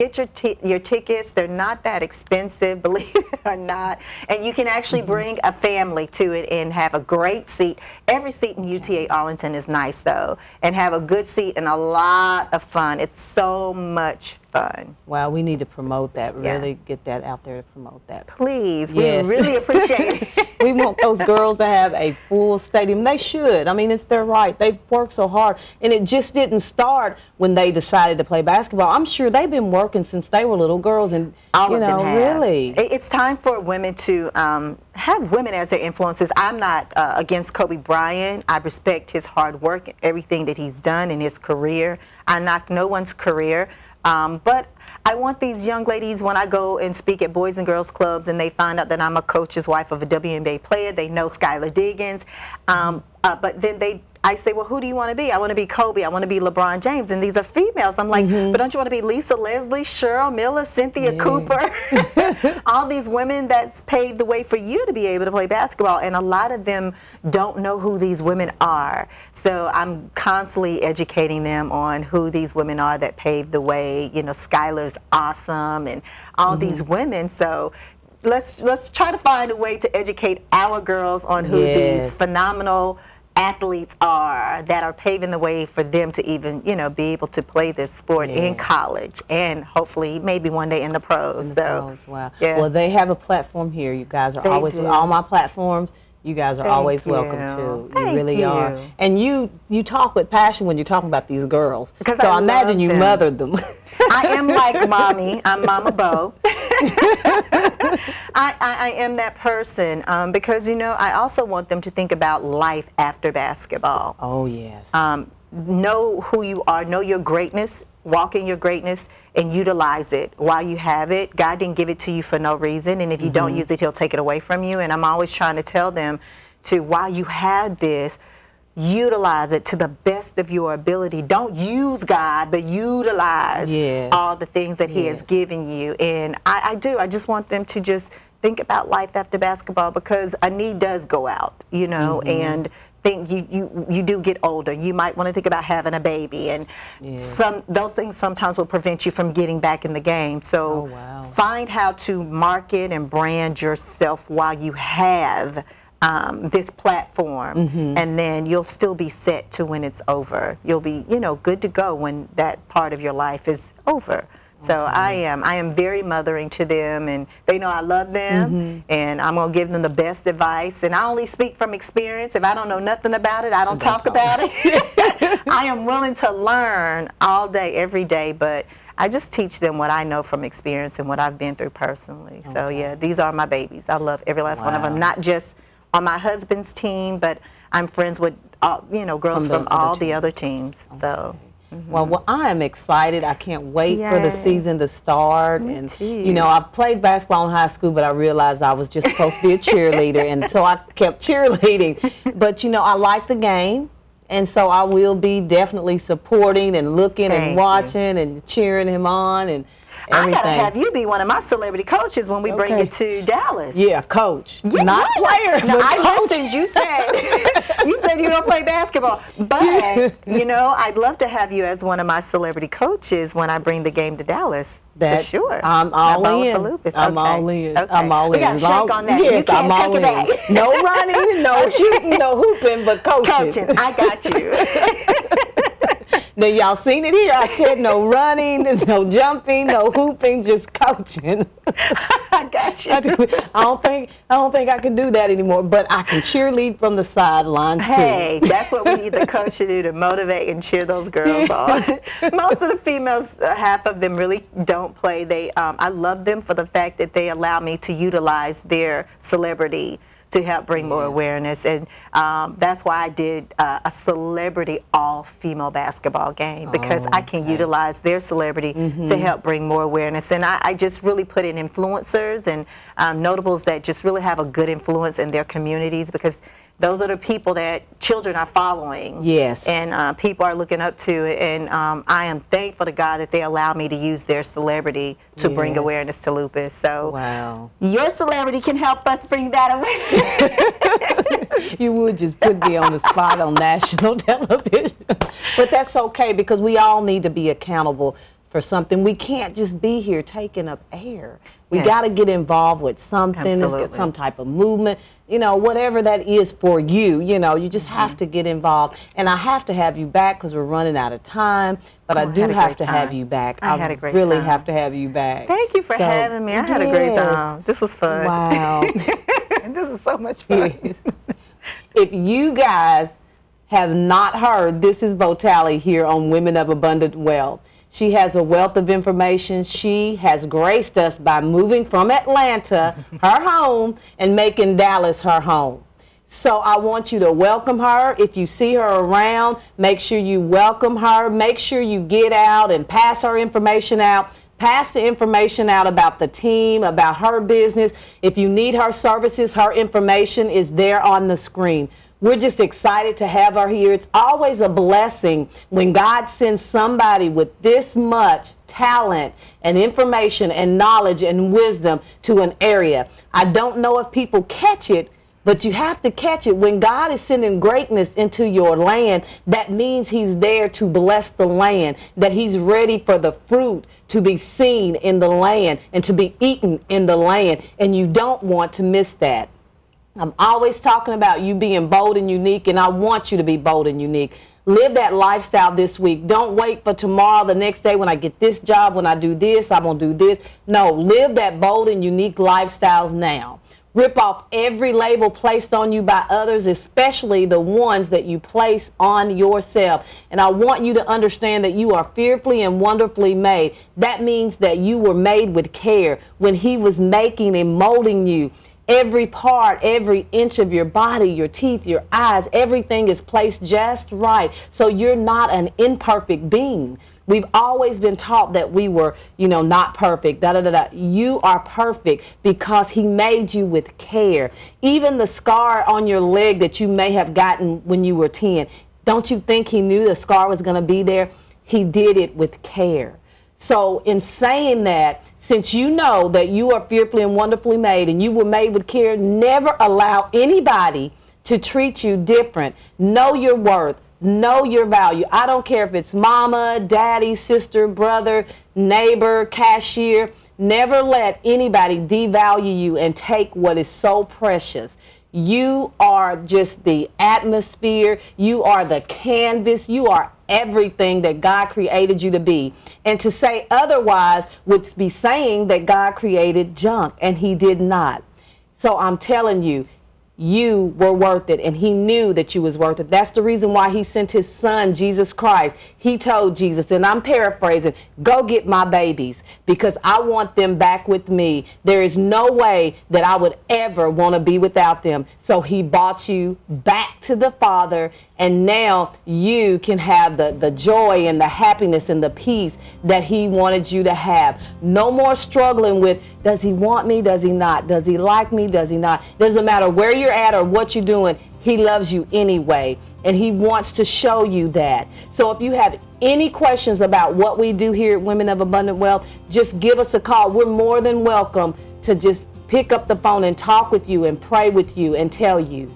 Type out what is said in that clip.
Get your tickets. They're not that expensive, believe it or not. And you can actually bring a family to it and have a great seat. Every seat in UTA Arlington is nice, though, and have a good seat and a lot of fun. It's so much fun. Wow, we need to promote that, really get that out there to promote that. Please, yes. We really appreciate it. We want those girls to have a full stadium. They should. I mean, it's their right. They've worked so hard, and it just didn't start when they decided to play basketball. I'm sure they've been working since they were little girls, and all of them have. Really. It's time for women to have women as their influences. I'm not against Kobe Bryant. I respect his hard work and everything that he's done in his career. I knock no one's career. But I want these young ladies, when I go and speak at Boys and Girls Clubs and they find out that I'm a coach's wife of a WNBA player, they know Skylar Diggins, but then I say, well, who do you want to be? I want to be Kobe. I want to be LeBron James. And these are females. I'm like, but don't you want to be Lisa Leslie, Cheryl Miller, Cynthia Cooper? All these women that's paved the way for you to be able to play basketball. And a lot of them don't know who these women are. So I'm constantly educating them on who these women are that paved the way. You know, Skylar's awesome and all these women. So let's try to find a way to educate our girls on who these phenomenal athletes are that are paving the way for them to even, be able to play this sport in college and hopefully maybe one day in the pros. Wow. Yeah. Well, they have a platform here. You guys are always with all my platforms. You guys are always welcome to. You really are. And you talk with passion when you're talking about these girls. So I imagine you mothered them. I am like mommy. I'm Mama Bo. I am that person because, I also want them to think about life after basketball. Oh, yes. Know who you are. Know your greatness. Walk in your greatness and utilize it while you have it. God didn't give it to you for no reason, and if you don't use it, He'll take it away from you. And I'm always trying to tell them to, while you have this, utilize it to the best of your ability. Don't use God, but utilize all the things that He has given you. And I do. I just want them to just think about life after basketball, because a need does go out, and think you do get older. You might want to think about having a baby, and those things sometimes will prevent you from getting back in the game. So find how to market and brand yourself while you have this platform, and then you'll still be set to when it's over. You'll be, good to go when that part of your life is over. So I am very mothering to them, and they know I love them, and I'm going to give them the best advice. And I only speak from experience. If I don't know nothing about it, I don't talk about it. I am willing to learn all day, every day, but I just teach them what I know from experience and what I've been through personally. So yeah, these are my babies. I love every last one of them, not just on my husband's team, but I'm friends with girls from all the other teams. So. Well, I am excited. I can't wait for the season to start. Me too. I played basketball in high school, but I realized I was just supposed to be a cheerleader, and so I kept cheerleading. But, I like the game, and so I will be definitely supporting and looking and watching and cheering him on and everything. I gotta have you be one of my celebrity coaches when we bring it to Dallas. Yeah, coach, not player. No, I listened. You said you don't play basketball, but I'd love to have you as one of my celebrity coaches when I bring the game to Dallas. For sure. I'm all in. I'm all in. I'm all in. We got to shake on that. Yes, you can't take it back. No running, no shooting, no hooping, but coaching. Coaching. I got you. Now, y'all seen it here. I said no running, no jumping, no hooping, just coaching. I got you. I don't think I can do that anymore, but I can cheerlead from the sidelines too. Hey, that's what we need the coach to do, to motivate and cheer those girls on. Most of the females, half of them really don't play. I love them for the fact that they allow me to utilize their celebrity to help bring more awareness, and that's why I did a celebrity all-female basketball game, because I can utilize their celebrity to help bring more awareness. And I just really put in influencers and notables that just really have a good influence in their communities, because those are the people that children are following. Yes. And people are looking up to. And I am thankful to God that they allow me to use their celebrity to bring awareness to lupus. So your celebrity can help us bring that awareness. You would just put me on the spot on national television. But that's okay, because we all need to be accountable for something. We can't just be here taking up air. We Yes. got to get involved with something. It's Absolutely. got some type of movement, you know, whatever that is for you, you know, you just have to get involved. And I have to have you back because we're running out of time, but I do had a have great to have time. you back. I had a great really time. have to have you back. Thank you for So, having me. I had a great yes. time. This was fun. Wow. This is so much fun. Yes. If you guys have not heard, this is Bo Talley here on Women of Abundant Wealth. She has a wealth of information. She has graced us by moving from Atlanta, her home, and making Dallas her home. So I want you to welcome her. If you see her around, make sure you welcome her. Make sure you get out and pass her information out. Pass the information out about the team, about her business. If you need her services, her information is there on the screen. We're just excited to have her here. It's always a blessing when God sends somebody with this much talent and information and knowledge and wisdom to an area. I don't know if people catch it, but you have to catch it. When God is sending greatness into your land, that means he's there to bless the land, that he's ready for the fruit to be seen in the land and to be eaten in the land, and you don't want to miss that. I'm always talking about you being bold and unique, and I want you to be bold and unique. Live that lifestyle this week. Don't wait for tomorrow, the next day, when I get this job, when I do this, I'm going to do this. No, live that bold and unique lifestyles now. Rip off every label placed on you by others, especially the ones that you place on yourself. And I want you to understand that you are fearfully and wonderfully made. That means that you were made with care. When he was making and molding you, every part, every inch of your body, your teeth, your eyes, everything is placed just right. So you're not an imperfect being. We've always been taught that we were, you know, not perfect, You are perfect because he made you with care. Even the scar on your leg that you may have gotten when you were 10, don't you think he knew the scar was going to be there? He did it with care. So in saying that, since you know that you are fearfully and wonderfully made and you were made with care, never allow anybody to treat you different. Know your worth. Know your value. I don't care if it's mama, daddy, sister, brother, neighbor, cashier. Never let anybody devalue you and take what is so precious. You are just the atmosphere. You are the canvas. You are everything that God created you to be. And to say otherwise would be saying that God created junk, and he did not. So I'm telling you, you were worth it, and he knew that you was worth it. That's the reason why he sent his son, Jesus Christ. He told Jesus, and I'm paraphrasing, go get my babies because I want them back with me. There is no way that I would ever want to be without them. So he brought you back to the Father, and now you can have the joy and the happiness and the peace that he wanted you to have. No more struggling with, does he want me? Does he not? Does he like me? Does he not? Doesn't matter where you're at or what you're doing. He loves you anyway, and he wants to show you that. So if you have any questions about what we do here at Women of Abundant Wealth, just give us a call. We're more than welcome to just pick up the phone and talk with you and pray with you and tell you.